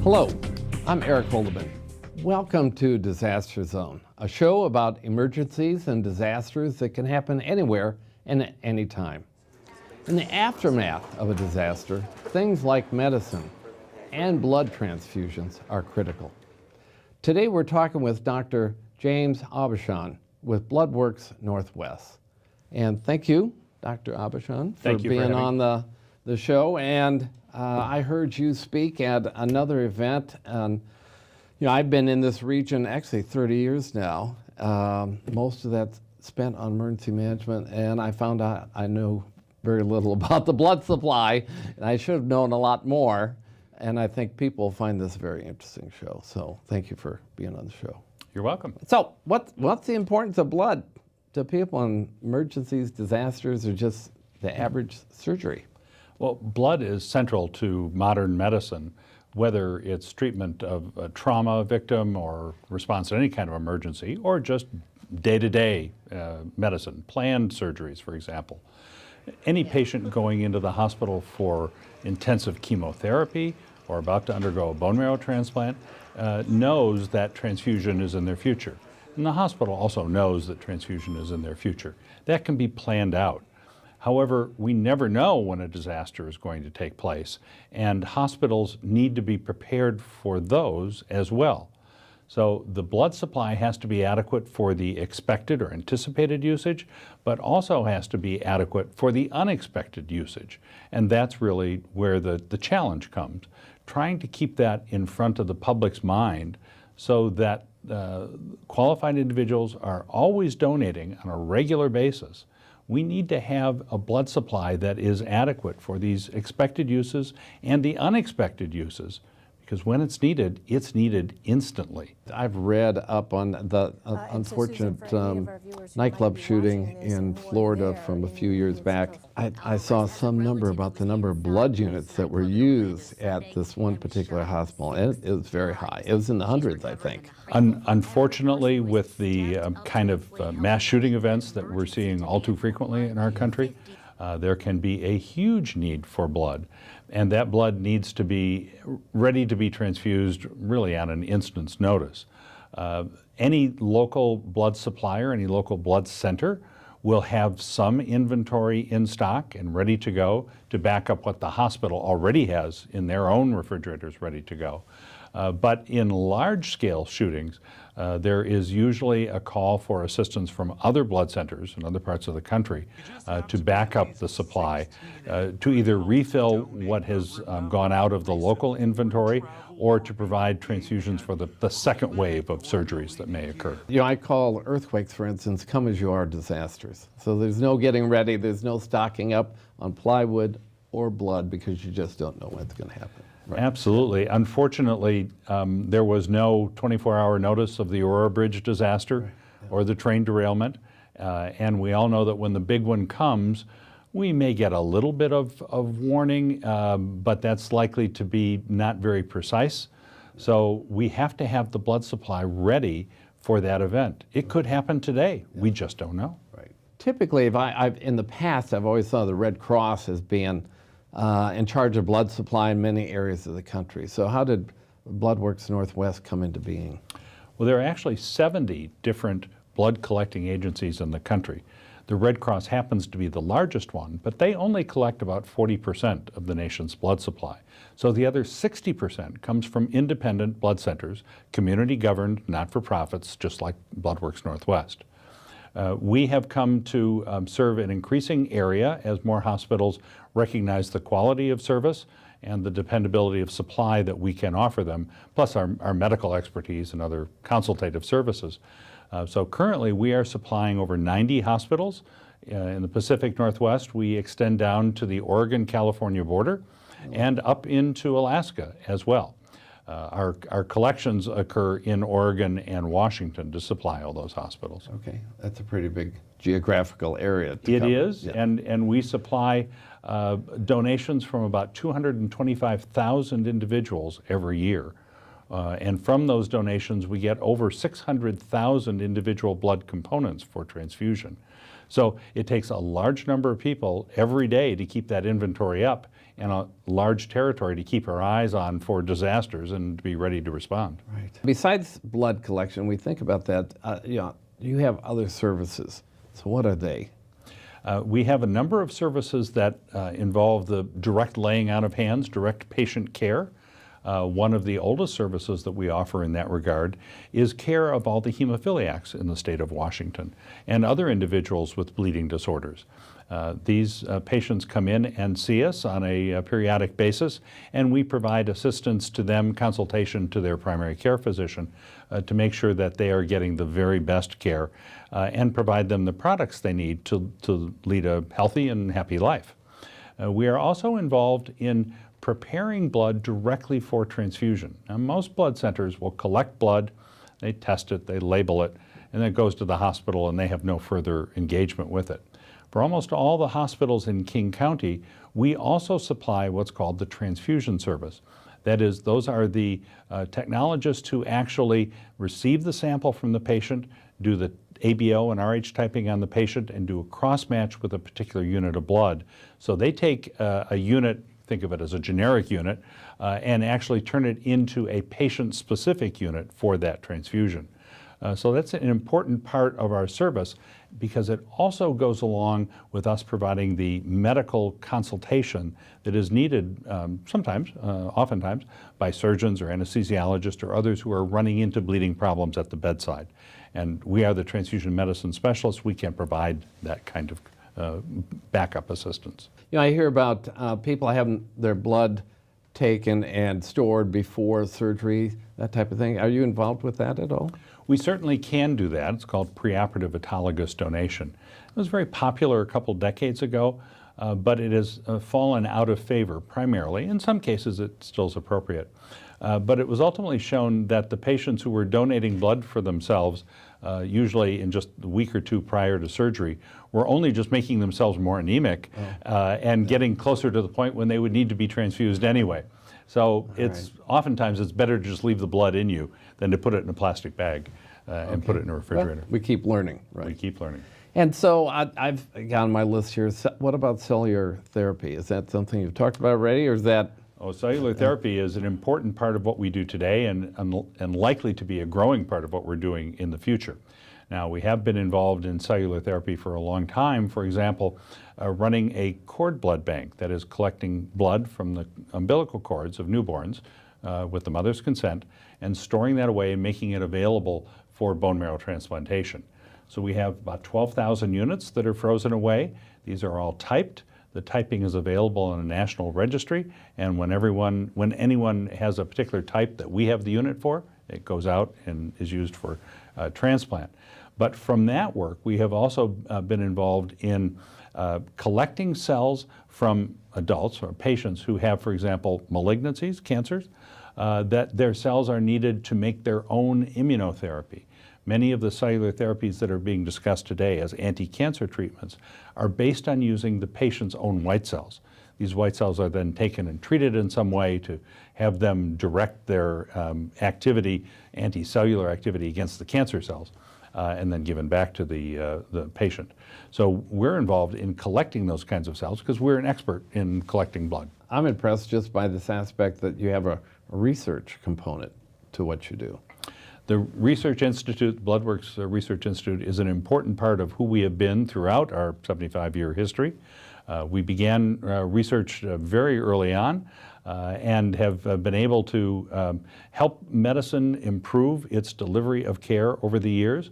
Hello, I'm Eric Holdeman. Welcome to Disaster Zone, a show about emergencies and disasters that can happen anywhere and at any time. In the aftermath of a disaster, things like medicine and blood transfusions are critical. Today we're talking with Dr. James Aubuchon with Bloodworks Northwest. And thank you, Dr. Aubuchon, for being on the show. And I heard you speak at another event. And I've been in this region actually 30 years now. Most of that's spent on emergency management, and I found out I knew very little about the blood supply, and I should have known a lot more. And I think people find this a very interesting show. So thank you for being on the show. You're welcome. So what's the importance of blood to people in emergencies, disasters, or just the average surgery? Well, blood is central to modern medicine, whether it's treatment of a trauma victim or response to any kind of emergency, or just day-to-day medicine, planned surgeries, for example. Any patient going into the hospital for intensive chemotherapy or about to undergo a bone marrow transplant knows that transfusion is in their future. And the hospital also knows that transfusion is in their future. That can be planned out. However, we never know when a disaster is going to take place, and hospitals need to be prepared for those as well. So the blood supply has to be adequate for the expected or anticipated usage, but also has to be adequate for the unexpected usage. And that's really where the challenge comes, trying to keep that in front of the public's mind so that qualified individuals are always donating on a regular basis. We need to have a blood supply that is adequate for these expected uses and the unexpected uses, because when it's needed instantly. I've read up on the unfortunate nightclub shooting in Florida from a few years back. I saw some number about the number of blood units that were used at this one particular hospital, and it was very high. It was in the hundreds, I think. Unfortunately, with the kind of mass shooting events that we're seeing all too frequently in our country, there can be a huge need for blood. And that blood needs to be ready to be transfused really on an instant's notice. Any local blood supplier, any local blood center will have some inventory in stock and ready to go to back up what the hospital already has in their own refrigerators ready to go. But in large-scale shootings, there is usually a call for assistance from other blood centers in other parts of the country to back up the supply, to either refill what has gone out of the local inventory or to provide transfusions for the second wave of surgeries that may occur. I call earthquakes, for instance, come as you are disasters. So there's no getting ready, there's no stocking up on plywood or blood because you just don't know when it's going to happen. Right. Absolutely. Unfortunately, there was no 24-hour notice of the Aurora Bridge disaster or the train derailment. And we all know that when the big one comes, we may get a little bit of warning, but that's likely to be not very precise. So we have to have the blood supply ready for that event. It could happen today. Yeah. We just don't know. Right. Typically, in the past, I've always thought of the Red Cross as being in charge of blood supply in many areas of the country. So how did Bloodworks Northwest come into being? Well, there are actually 70 different blood collecting agencies in the country. The Red Cross happens to be the largest one, but they only collect about 40% of the nation's blood supply. So the other 60% comes from independent blood centers, community-governed, not-for-profits, just like Bloodworks Northwest. We have come to serve an increasing area as more hospitals recognize the quality of service and the dependability of supply that we can offer them, plus our medical expertise and other consultative services. So currently we are supplying over 90 hospitals. In the Pacific Northwest, we extend down to the Oregon-California border and up into Alaska as well. Our collections occur in Oregon and Washington to supply all those hospitals. Okay, that's a pretty big geographical area to It cover. is, yeah. And we supply donations from about 225,000 individuals every year. And from those donations, we get over 600,000 individual blood components for transfusion. So it takes a large number of people every day to keep that inventory up, and a large territory to keep our eyes on for disasters and to be ready to respond. Right. Besides blood collection, we think about that, you have other services. So what are they? We have a number of services that involve the direct laying out of hands, direct patient care. One of the oldest services that we offer in that regard is care of all the hemophiliacs in the state of Washington and other individuals with bleeding disorders. These patients come in and see us on a periodic basis, and we provide assistance to them, consultation to their primary care physician to make sure that they are getting the very best care and provide them the products they need to lead a healthy and happy life. We are also involved in preparing blood directly for transfusion. Now, most blood centers will collect blood, they test it, they label it, and then it goes to the hospital and they have no further engagement with it. For almost all the hospitals in King County, we also supply what's called the Transfusion Service. That is, those are the technologists who actually receive the sample from the patient, do the ABO and RH typing on the patient, and do a cross-match with a particular unit of blood. So they take a unit, think of it as a generic unit, and actually turn it into a patient-specific unit for that transfusion. So that's an important part of our service because it also goes along with us providing the medical consultation that is needed oftentimes, by surgeons or anesthesiologists or others who are running into bleeding problems at the bedside. And we are the transfusion medicine specialists. We can provide that kind of backup assistance. I hear about people having their blood taken and stored before surgery, that type of thing. Are you involved with that at all? We certainly can do that. It's called preoperative autologous donation. It was very popular a couple decades ago, but it has fallen out of favor primarily. In some cases, it still is appropriate. But it was ultimately shown that the patients who were donating blood for themselves, usually in just a week or two prior to surgery, were only just making themselves more anemic and getting closer to the point when they would need to be transfused anyway. So oftentimes it's better to just leave the blood in you than to put it in a plastic bag and put it in a refrigerator. Well, we keep learning, right? We keep learning. And so I've got on my list here, what about cellular therapy? Is that something you've talked about already, or is that? Oh, cellular therapy is an important part of what we do today and likely to be a growing part of what we're doing in the future. Now, we have been involved in cellular therapy for a long time. For example, running a cord blood bank that is collecting blood from the umbilical cords of newborns with the mother's consent and storing that away and making it available for bone marrow transplantation. So we have about 12,000 units that are frozen away. These are all typed. The typing is available in a national registry, and when anyone has a particular type that we have the unit for, it goes out and is used for transplant. But from that work, we have also been involved in collecting cells from adults or patients who have, for example, malignancies, cancers, that their cells are needed to make their own immunotherapy. Many of the cellular therapies that are being discussed today as anti-cancer treatments are based on using the patient's own white cells. These white cells are then taken and treated in some way to have them direct their activity, anti-cellular activity against the cancer cells, and then given back to the patient. So we're involved in collecting those kinds of cells because we're an expert in collecting blood. I'm impressed just by this aspect that you have a research component to what you do. The Research Institute, Bloodworks Research Institute, is an important part of who we have been throughout our 75-year history. We began research very early on and have been able to help medicine improve its delivery of care over the years.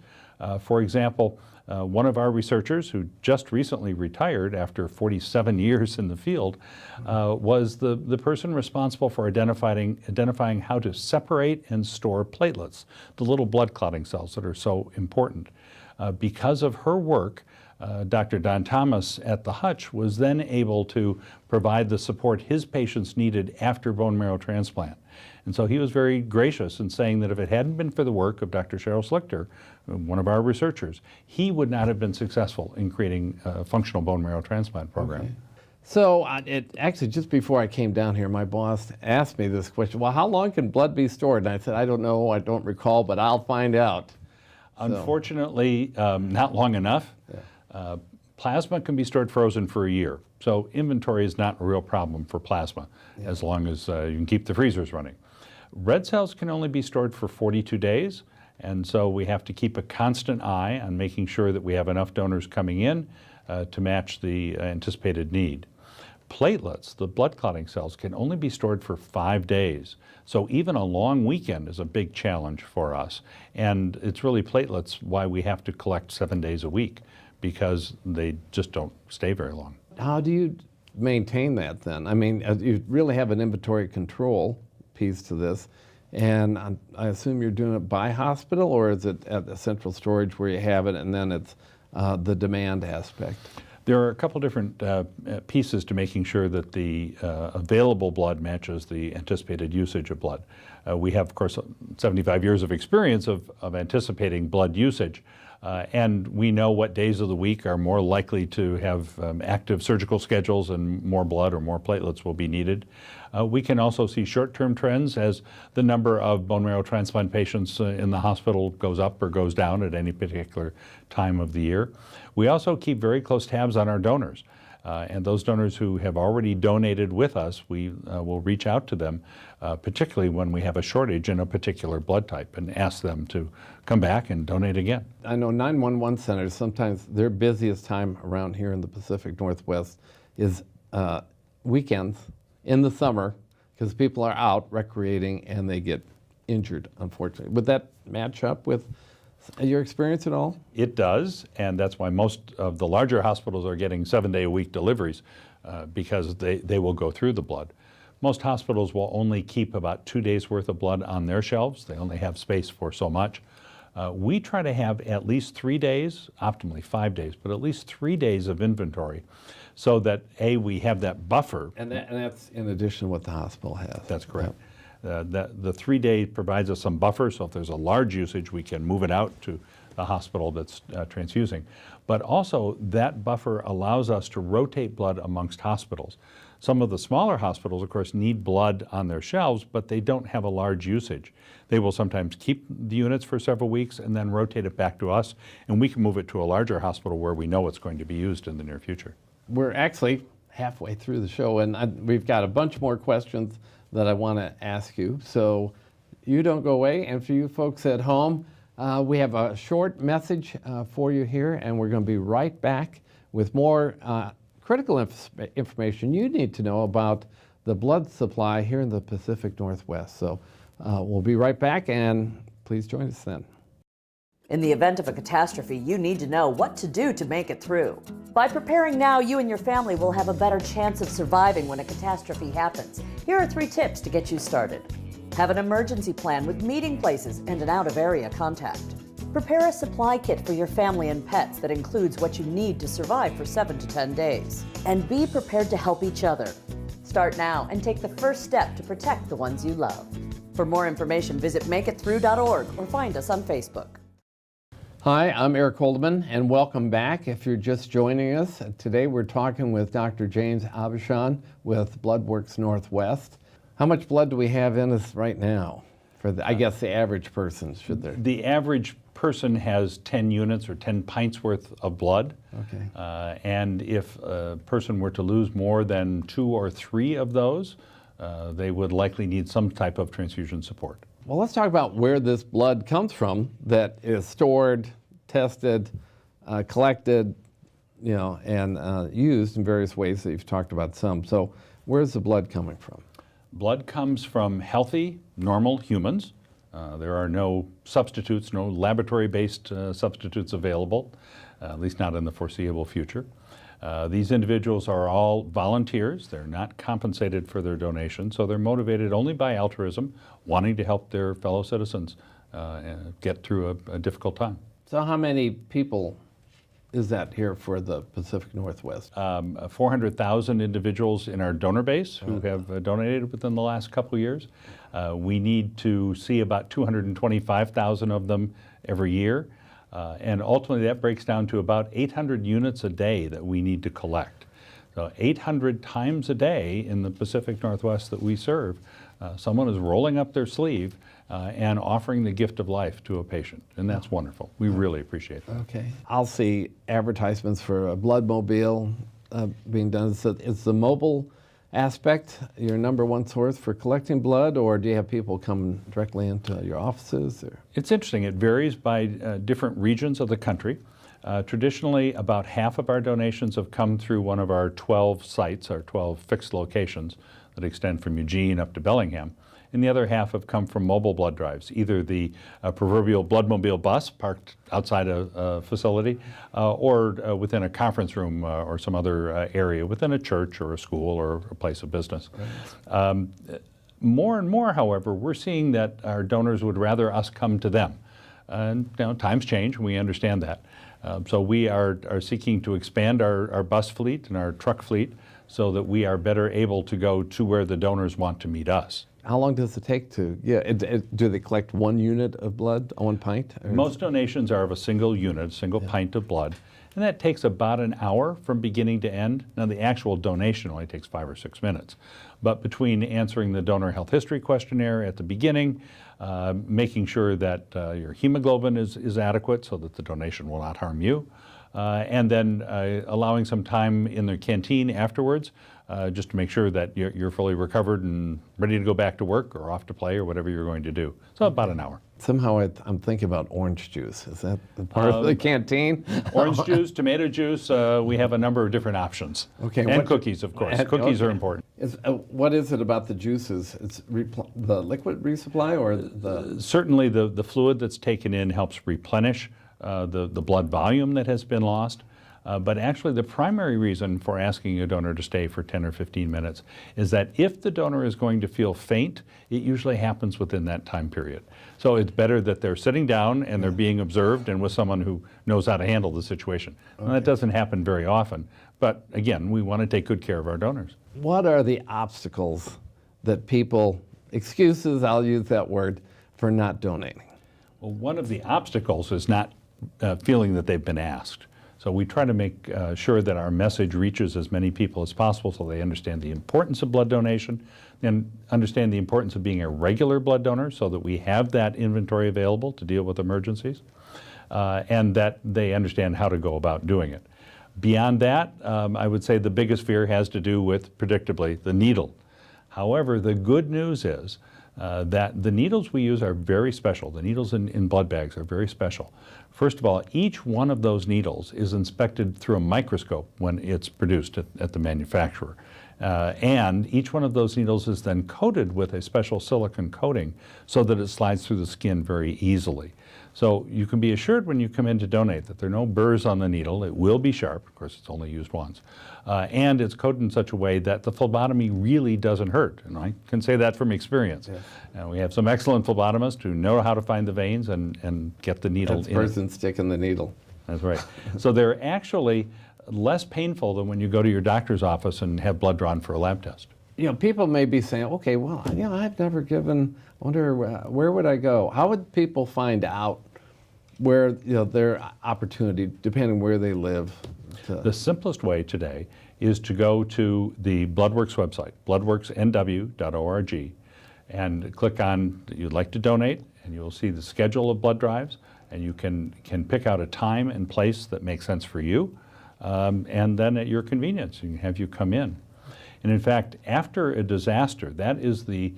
For example, one of our researchers who just recently retired after 47 years in the field was the person responsible for identifying how to separate and store platelets, the little blood clotting cells that are so important. Because of her work, Dr. Don Thomas at the Hutch was then able to provide the support his patients needed after bone marrow transplant. And so he was very gracious in saying that if it hadn't been for the work of Dr. Cheryl Slichter, one of our researchers, he would not have been successful in creating a functional bone marrow transplant program. Okay. So actually, just before I came down here, my boss asked me this question, well, how long can blood be stored? And I said, I don't know, I don't recall, but I'll find out. Unfortunately, not long enough. Yeah. Plasma can be stored frozen for a year. So inventory is not a real problem for plasma, as long as you can keep the freezers running. Red cells can only be stored for 42 days, and so we have to keep a constant eye on making sure that we have enough donors coming in to match the anticipated need. Platelets, the blood clotting cells, can only be stored for 5 days. So even a long weekend is a big challenge for us. And it's really platelets why we have to collect 7 days a week, because they just don't stay very long. How do you maintain that then? I mean, you really have an inventory control piece to this, and I assume you're doing it by hospital, or is it at the central storage where you have it and then it's the demand aspect? There are a couple different pieces to making sure that the available blood matches the anticipated usage of blood. We have, of course, 75 years of experience of anticipating blood usage, and we know what days of the week are more likely to have active surgical schedules and more blood or more platelets will be needed. We can also see short-term trends as the number of bone marrow transplant patients in the hospital goes up or goes down at any particular time of the year. We also keep very close tabs on our donors. And those donors who have already donated with us, we will reach out to them, particularly when we have a shortage in a particular blood type, and ask them to come back and donate again. I know 911 centers, sometimes their busiest time around here in the Pacific Northwest is weekends in the summer, because people are out recreating and they get injured, unfortunately. Would that match up with your experience at all? It does, and that's why most of the larger hospitals are getting 7-day-a-week deliveries, because they will go through the blood. Most hospitals will only keep about 2 days worth of blood on their shelves. They only have space for so much. We try to have at least 3 days, optimally 5 days, but at least 3 days of inventory, so that we have that buffer. And that's in addition to what the hospital has. That's correct. The 3 day provides us some buffer, so if there's a large usage, we can move it out to the hospital that's transfusing. But also, that buffer allows us to rotate blood amongst hospitals. Some of the smaller hospitals, of course, need blood on their shelves, but they don't have a large usage. They will sometimes keep the units for several weeks and then rotate it back to us, and we can move it to a larger hospital where we know it's going to be used in the near future. We're actually halfway through the show, and we've got a bunch more questions that I want to ask you. So you don't go away. And for you folks at home, we have a short message for you here, and we're going to be right back with more critical information you need to know about the blood supply here in the Pacific Northwest. So we'll be right back, and please join us then. In the event of a catastrophe, you need to know what to do to make it through. By preparing now, you and your family will have a better chance of surviving when a catastrophe happens. Here are 3 tips to get you started. Have an emergency plan with meeting places and an out-of-area contact. Prepare a supply kit for your family and pets that includes what you need to survive for 7 to 10 days. And be prepared to help each other. Start now and take the first step to protect the ones you love. For more information, visit makeitthrough.org or find us on Facebook. Hi, I'm Eric Holdeman, and welcome back. If you're just joining us, today we're talking with Dr. James Abishan with Bloodworks Northwest. How much blood do we have in us right now? For I guess the average person, should there? The average person has 10 units or 10 pints worth of blood. Okay. And if a person were to lose more than 2 or 3 of those, they would likely need some type of transfusion support. Well, let's talk about where this blood comes from that is stored, tested, collected, and used in various ways that you've talked about some. So where's the blood coming from? Blood comes from healthy, normal humans. There are no substitutes, no laboratory-based substitutes available, at least not in the foreseeable future. These individuals are all volunteers. They're not compensated for their donation, so they're motivated only by altruism, wanting to help their fellow citizens get through a difficult time. So how many people is that here for the Pacific Northwest? 400,000 individuals in our donor base who have donated within the last couple of years. We need to see about 225,000 of them every year. And ultimately that breaks down to about 800 units a day that we need to collect. So 800 times a day in the Pacific Northwest that we serve, someone is rolling up their sleeve and offering the gift of life to a patient. And that's wonderful. We really appreciate that. Okay. I'll see advertisements for a Bloodmobile being done? Is the mobile aspect your number one source for collecting blood, or do you have people come directly into your offices? Or? It's interesting. It varies by different regions of the country. Traditionally, about half of our donations have come through one of our 12 sites, our 12 fixed locations that extend from Eugene up to Bellingham. And the other half have come from mobile blood drives, either the proverbial Bloodmobile bus parked outside a facility or within a conference room or some other area within a church or a school or a place of business. Right. More and more, however, we're seeing that our donors would rather us come to them. And times change, and we understand that. So we are seeking to expand our bus fleet and our truck fleet so that we are better able to go to where the donors want to meet us. How long does it take to, do they collect 1 unit of blood, 1 pint? Or? Most donations are of a single unit, a single pint of blood, and that takes about an hour from beginning to end. Now the actual donation only takes 5 or 6 minutes, but between answering the donor health history questionnaire at the beginning, making sure that your hemoglobin is adequate so that the donation will not harm you, and then allowing some time in the canteen afterwards just to make sure that you're fully recovered and ready to go back to work or off to play or whatever you're going to do. So about an hour. Somehow I'm thinking about orange juice. Is that part of the canteen? Orange juice, tomato juice, we have a number of different options. Okay, and cookies, of course. Cookies are important. What is it about the juices? It's the liquid resupply or the... Certainly the fluid that's taken in helps replenish the blood volume that has been lost. But actually the primary reason for asking a donor to stay for 10 or 15 minutes is that if the donor is going to feel faint, it usually happens within that time period. So it's better that they're sitting down and they're being observed and with someone who knows how to handle the situation. Okay. And that doesn't happen very often. But again, we want to take good care of our donors. What are the obstacles that people, excuses, I'll use that word, for not donating? Well, one of the obstacles is not feeling that they've been asked. So we try to make sure that our message reaches as many people as possible so they understand the importance of blood donation and understand the importance of being a regular blood donor so that we have that inventory available to deal with emergencies and that they understand how to go about doing it. Beyond that, I would say the biggest fear has to do with, predictably, the needle. However, the good news is that the needles we use are very special. The needles in blood bags are very special. First of all, each one of those needles is inspected through a microscope when it's produced at the manufacturer. And each one of those needles is then coated with a special silicone coating so that it slides through the skin very easily. So you can be assured when you come in to donate that there are no burrs on the needle. It will be sharp. Of course, it's only used once. And it's coated in such a way that the phlebotomy really doesn't hurt. And I can say that from experience. Yes. We have some excellent phlebotomists who know how to find the veins and get the needle in. That's the person sticking the needle. That's right. So they're actually less painful than when you go to your doctor's office and have blood drawn for a lab test. People may be saying, okay, well, I've never given, I wonder where would I go? How would people find out where their opportunity, depending where they live? The simplest way today is to go to the Bloodworks website, bloodworksnw.org, and click on you'd like to donate, and you'll see the schedule of blood drives, and you can pick out a time and place that makes sense for you, and then at your convenience, you can have you come in. And in fact, after a disaster, that is the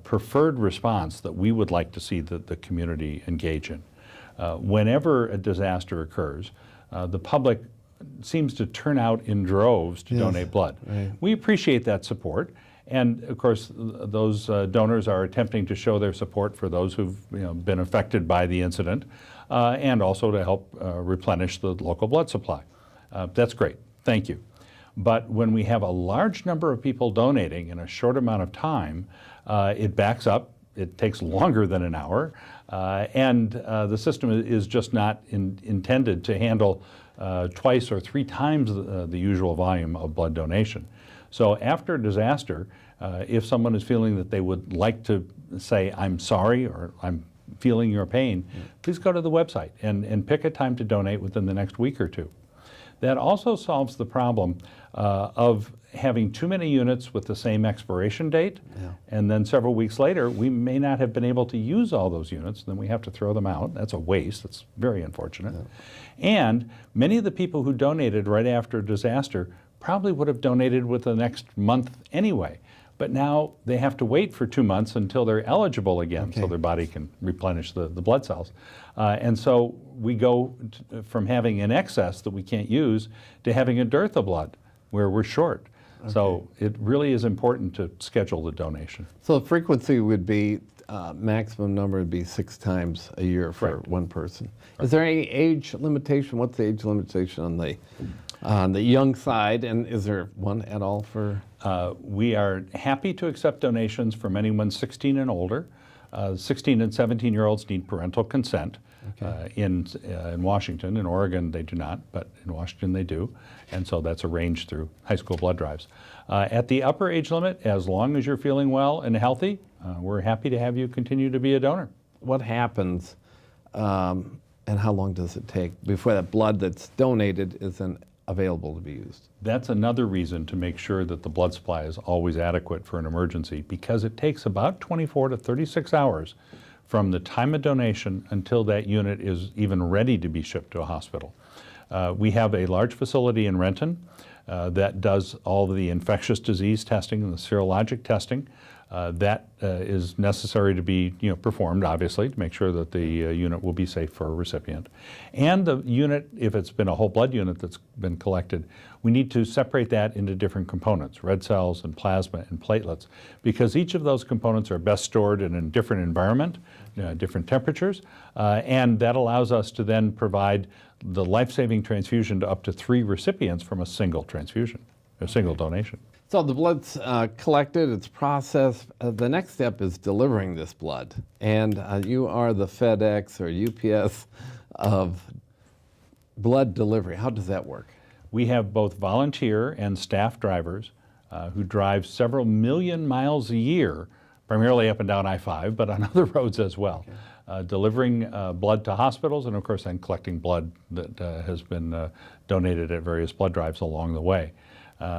preferred response that we would like to see the community engage in. Whenever a disaster occurs, the public seems to turn out in droves to donate blood. Right. We appreciate that support, and of course those donors are attempting to show their support for those who've been affected by the incident, and also to help replenish the local blood supply. That's great, thank you. But when we have a large number of people donating in a short amount of time, it backs up. It takes longer than an hour, and the system is just not intended to handle twice or 3 times the usual volume of blood donation. So after a disaster, if someone is feeling that they would like to say, I'm sorry, or I'm feeling your pain, please go to the website and pick a time to donate within the next week or 2. That also solves the problem of having too many units with the same expiration date, and then several weeks later, we may not have been able to use all those units, then we have to throw them out. That's a waste. That's very unfortunate. And many of the people who donated right after a disaster probably would have donated within the next month anyway. But now they have to wait for 2 months until they're eligible again, so their body can replenish the blood cells. And so we go from having an excess that we can't use to having a dearth of blood where we're short. So it really is important to schedule the donation. So the frequency would be, maximum number would be 6 times a year for one person. Is there any age limitation? What's the age limitation on the young side, and is there one at all for? We are happy to accept donations from anyone 16 and older. 16 and 17-year-olds need parental consent. In Washington. In Oregon, they do not, but in Washington, they do. And so that's arranged through high school blood drives. At the upper age limit, as long as you're feeling well and healthy, we're happy to have you continue to be a donor. What happens and how long does it take before that blood that's donated isn't available to be used? That's another reason to make sure that the blood supply is always adequate for an emergency, because it takes about 24 to 36 hours from the time of donation until that unit is even ready to be shipped to a hospital. We have a large facility in Renton that does all the infectious disease testing and the serologic testing. That is necessary to be performed, obviously, to make sure that the unit will be safe for a recipient. And the unit, if it's been a whole blood unit that's been collected, we need to separate that into different components, red cells and plasma and platelets, because each of those components are best stored in a different environment, different temperatures, and that allows us to then provide the life-saving transfusion to up to 3 recipients from a single transfusion, a single donation. So the blood's collected, it's processed. The next step is delivering this blood. And you are the FedEx or UPS of blood delivery. How does that work? We have both volunteer and staff drivers who drive several million miles a year, primarily up and down I-5, but on other roads as well, delivering blood to hospitals and, of course, then collecting blood that has been donated at various blood drives along the way.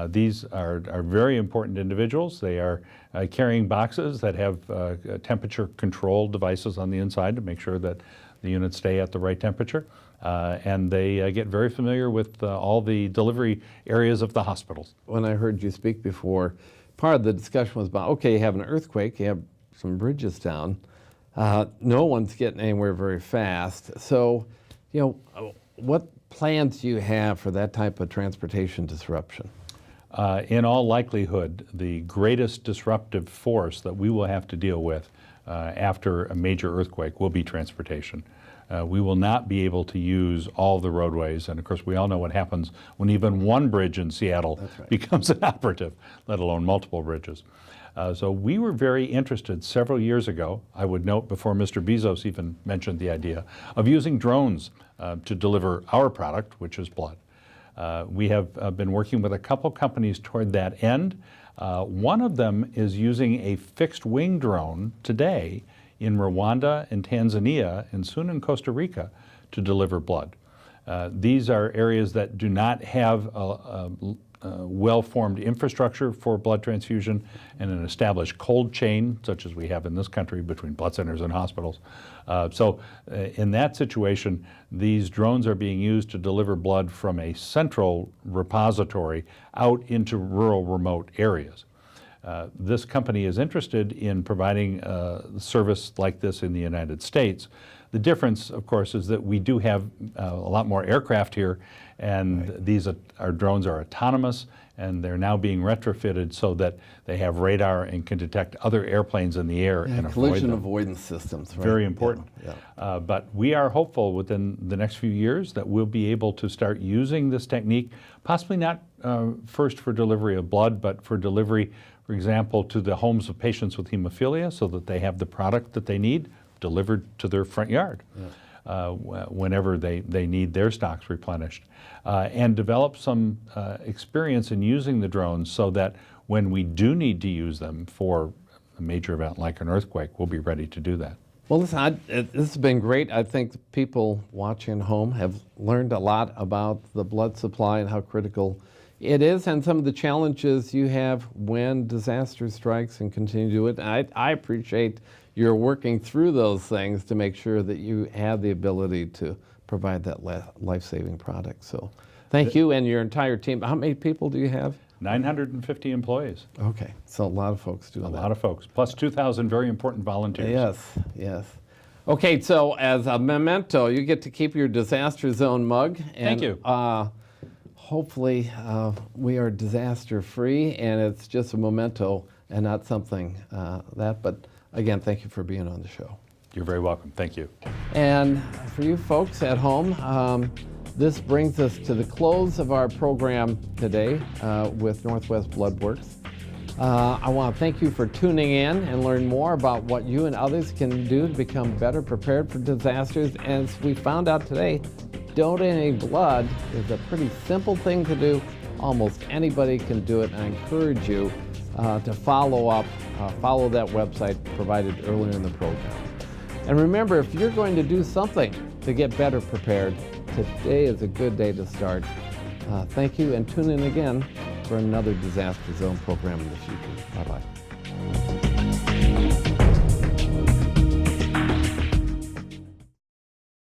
These are very important individuals. They are carrying boxes that have temperature control devices on the inside to make sure that the units stay at the right temperature. And they get very familiar with all the delivery areas of the hospitals. When I heard you speak before, part of the discussion was about, okay, you have an earthquake, you have some bridges down. No one's getting anywhere very fast. So, what plans do you have for that type of transportation disruption? In all likelihood, the greatest disruptive force that we will have to deal with after a major earthquake will be transportation. We will not be able to use all the roadways, and of course we all know what happens when even one bridge in Seattle becomes inoperative, let alone multiple bridges. So we were very interested several years ago, I would note before Mr. Bezos even mentioned the idea, of using drones to deliver our product, which is blood. We have been working with a couple companies toward that end. One of them is using a fixed-wing drone today in Rwanda and Tanzania and soon in Costa Rica to deliver blood. These are areas that do not have a well-formed infrastructure for blood transfusion and an established cold chain, such as we have in this country between blood centers and hospitals. So in that situation, these drones are being used to deliver blood from a central repository out into rural, remote areas. This company is interested in providing a service like this in the United States. The difference, of course, is that we do have a lot more aircraft here, and these our drones are autonomous, and they're now being retrofitted so that they have radar and can detect other airplanes in the air and avoid collision them. avoidance systems. Right? Very important. Yeah. But we are hopeful within the next few years that we'll be able to start using this technique, possibly not first for delivery of blood, but for delivery, for example, to the homes of patients with hemophilia so that they have the product that they need delivered to their front yard whenever they need their stocks replenished. And develop some experience in using the drones so that when we do need to use them for a major event like an earthquake, we'll be ready to do that. Well, listen, this has been great. I think the people watching at home have learned a lot about the blood supply and how critical it is and some of the challenges you have when disaster strikes and continue to do it. I appreciate your working through those things to make sure that you have the ability to provide that life-saving product. So Thank you and your entire team. How many people do you have? 950 employees. Okay, so a lot of folks doing that. A lot of folks, plus 2,000 very important volunteers. Yes, yes. Okay, so as a memento, you get to keep your disaster zone mug. And, Thank you. Hopefully, we are disaster free, and it's just a memento and not something but again, thank you for being on the show. You're very welcome. Thank you. And for you folks at home, this brings us to the close of our program today with Northwest Bloodworks. I want to thank you for tuning in and learn more about what you and others can do to become better prepared for disasters. As we found out today, donating blood is a pretty simple thing to do. Almost anybody can do it, and I encourage you to follow that website provided earlier in the program. And remember, if you're going to do something to get better prepared, today is a good day to start. Thank you, and tune in again for another Disaster Zone program in the future. Bye-bye.